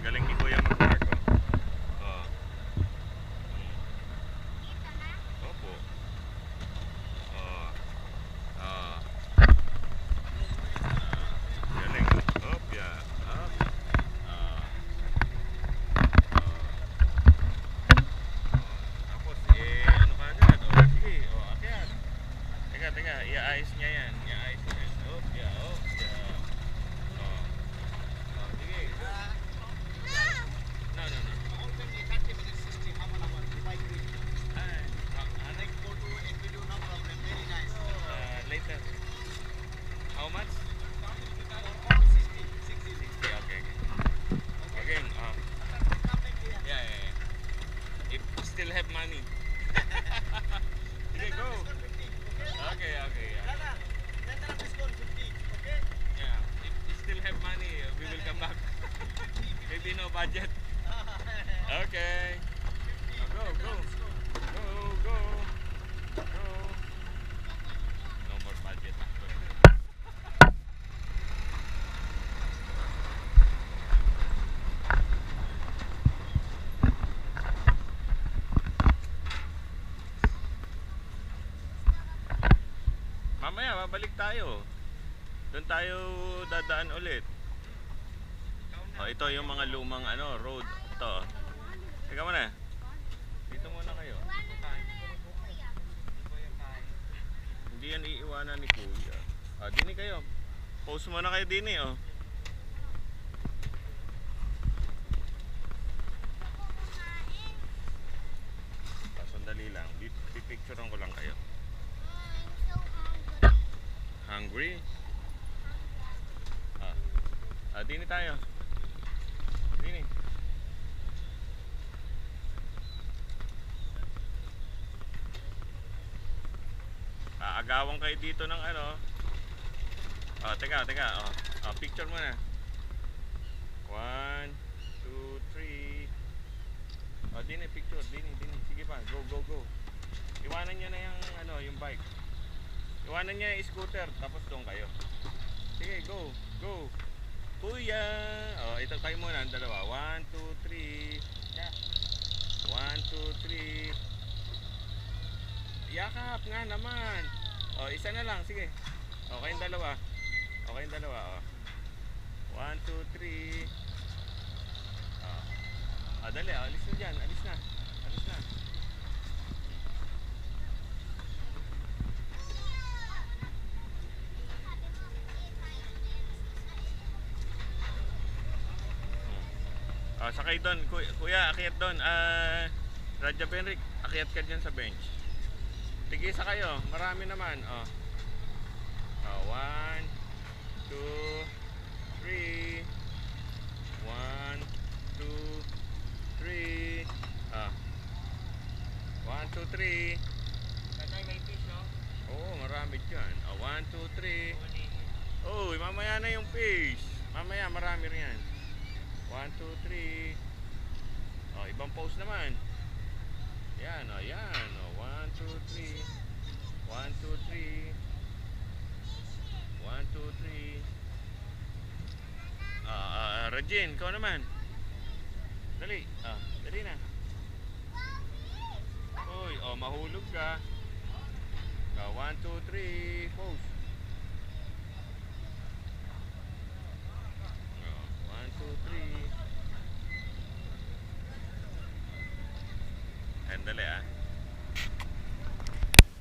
galing ni Kuya mag-park, oh. Opo. Oh. Oh. Galing. Up, yeah. Up. Tapos, ano ka agad? Sige. Akyat. Teka. Iaayos niya yan. Up, yeah. Sige. No. Later. How much? 60. Okay. Again, yeah. If still have money. Okay, go. Okay. Yeah. If still have money, we will come back. Maybe no budget. Okay. Go. No more budget. Mamaya, babalik tayo. Doon tayo dadaan ulit. Ito yung mga lumang road. Ito. Teka muna. Dito muna kayo. Hindi yan iiwanan ni Kuya. Dini kayo. Pause muna kayo dini, Sandali lang. Pipicturean ko lang kayo. Hungry? Dini tayo. Dini. Aagawan kayo dito ng teka. Picture muna. 1, 2, 3. Dini, picture. Dini. Sige pa. Go. Iwanan nyo na yung bike. Iwanan niya yung scooter, tapos doon kayo. Sige, go. Kuya! Ito tayo muna, ang dalawa. 1, 2, 3. 1, 2, 3. Yakap nga naman. Isa na lang, sige. Kayong dalawa. 1, 2, 3. Dali, alis na dyan. Alis na. Sakay doon, kuya, akyat doon. Radya Benric, akyat ka dyan sa bench. Tigisa kayo, marami naman. 1, 2, 3. 1, 2, 3. 1, 2, 3. Tatay, may fish, no? Oo, marami dyan. 1, 2, 3. Mamaya na yung fish. Mamaya, marami rin yan. 1, 2, 3. Ibang pose naman. Yan. 1, 2, 3. 1, 2, 3. 1, 2, 3. Regine, ikaw naman. Dali. Dali na. Mahulog ka. 1, 2, 3. Pose.